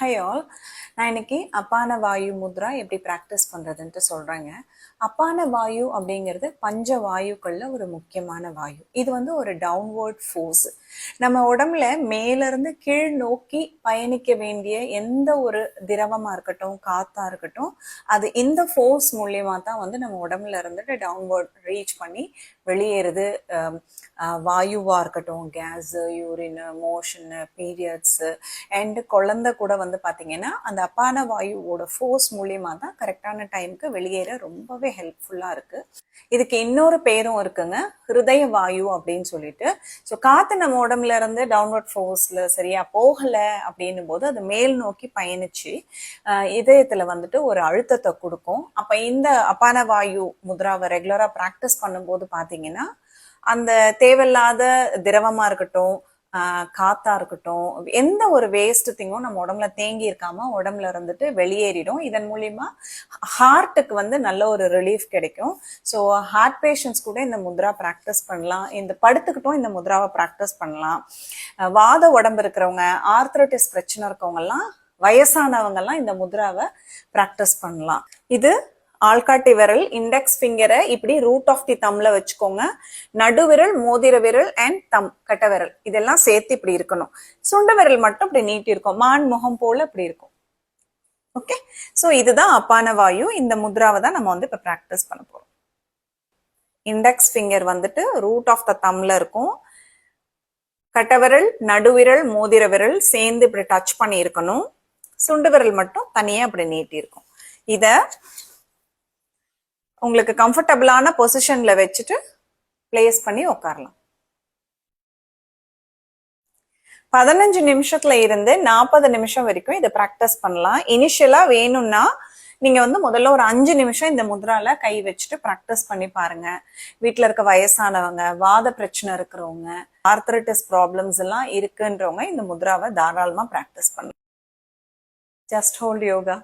High all. நான் இன்னைக்கு அப்பான வாயு முத்ரா எப்படி ப்ராக்டிஸ் பண்ணுறதுன்ட்டு சொல்கிறேங்க. அப்பான வாயு அப்படிங்கிறது பஞ்ச வாயுக்களில் ஒரு முக்கியமான வாயு. இது வந்து ஒரு டவுன்வர்ட் ஃபோர்ஸ். நம்ம உடம்புல மேலேருந்து கீழ் நோக்கி பயணிக்க வேண்டிய எந்த ஒரு திரவமாக இருக்கட்டும், காற்றா இருக்கட்டும், அது இந்த ஃபோர்ஸ் மூலியமாக தான் வந்து நம்ம உடம்புல இருந்துட்டு டவுன்வர்ட் ரீச் பண்ணி வெளியேறுது. வாயுவாக இருக்கட்டும், gas, urine, motion, periods and குழந்தை கூட வந்து பார்த்தீங்கன்னா அந்த அப்பான வாயுவோட ஃபோர்ஸ் மூலியமாக தான் கரெக்டான டைமுக்கு வெளியேற ரொம்பவே ஹெல்ப்ஃபுல்லாக இருக்குது. இதுக்கு இன்னொரு பேரும் இருக்குங்க, ஹிருதய வாயு அப்படின்னு சொல்லிட்டு. ஸோ காற்று நம்ம உடம்புல இருந்து டவுன்வர்ட் ஃபோர்ஸில் சரியா போகலை அப்படின்னும் போது அது மேல் நோக்கி பயணிச்சு இதயத்தில் வந்துட்டு ஒரு அழுத்தத்தை கொடுக்கும். அப்போ இந்த அப்பான வாயு முத்ராவை ரெகுலராக ப்ராக்டிஸ் பண்ணும்போது பார்த்தீங்கன்னா அந்த தேவையில்லாத திரவமாக இருக்கட்டும், காத்தா இருக்கட்டும், எந்த ஒரு வேஸ்ட் திங்கும் நம்ம உடம்புல தேங்கி இருக்காம உடம்புல இருந்துட்டு வெளியேறிடும். இதன் மூலியமா ஹார்ட்டுக்கு வந்து நல்ல ஒரு ரிலீஃப் கிடைக்கும். ஸோ ஹார்ட் பேஷண்ட்ஸ் கூட இந்த முத்ரா ப்ராக்டிஸ் பண்ணலாம். இந்த படுத்துக்கிட்டும் இந்த முத்ராவை ப்ராக்டிஸ் பண்ணலாம். வாத உடம்பு இருக்கிறவங்க, ஆர்த்ரைட்டிஸ் பிரச்சனை இருக்கவங்க எல்லாம், வயசானவங்கெல்லாம் இந்த முத்ராவை ப்ராக்டிஸ் பண்ணலாம். இது ஆள்காட்டி விரல், இண்டெக்ஸ் ஃபிங்கரை இப்படி ரூட் ஆஃப் தி தம்ல வச்சுக்கோங்க. நடுவிரல், மோதிர விரல் அண்ட் தம் கட்ட விரல் இதெல்லாம் சேர்த்து இப்படி இருக்கணும். சுண்டு விரல் மட்டும் இப்படி நீட்டி இருக்கும், மான் முகம் போல இப்படி இருக்கும். ஓகே, ஸோ இதுதான் அப்பான வாயு. இந்த முத்ராவை தான் நம்ம வந்து இப்போ ப்ராக்டிஸ் பண்ண போறோம். இண்டெக்ஸ் ஃபிங்கர் வந்துட்டு ரூட் ஆஃப் த தம்ல இருக்கும். கட்டவிரல், நடுவிரல், மோதிர விரல் சேர்ந்து இப்படி டச் பண்ணி இருக்கணும். சுண்டு விரல் மட்டும் தனியா இப்படி நீட்டி இருக்கும். இத உங்களுக்கு கம்ஃபர்டபுளான பொசிஷன்ல வச்சுட்டு பிளேஸ் பண்ணி உட்காரலாம். 15 நிமிஷத்துல இருந்து 40 நிமிஷம் வரைக்கும் இதை ப்ராக்டிஸ் பண்ணலாம். இனிஷியலா வேணும்னா நீங்க வந்து முதல்ல ஒரு 5 நிமிஷம் இந்த முத்ரால கை வச்சுட்டு ப்ராக்டிஸ் பண்ணி பாருங்க. வீட்டுல இருக்க வயசானவங்க, வாத பிரச்சனை இருக்கிறவங்க, ஆர்த்ரைட்டிஸ் ப்ராப்ளம்ஸ் எல்லாம் இருக்குன்றவங்க இந்த முத்ராவை தாராளமா ப்ராக்டிஸ் பண்ணலாம். Just hold yoga.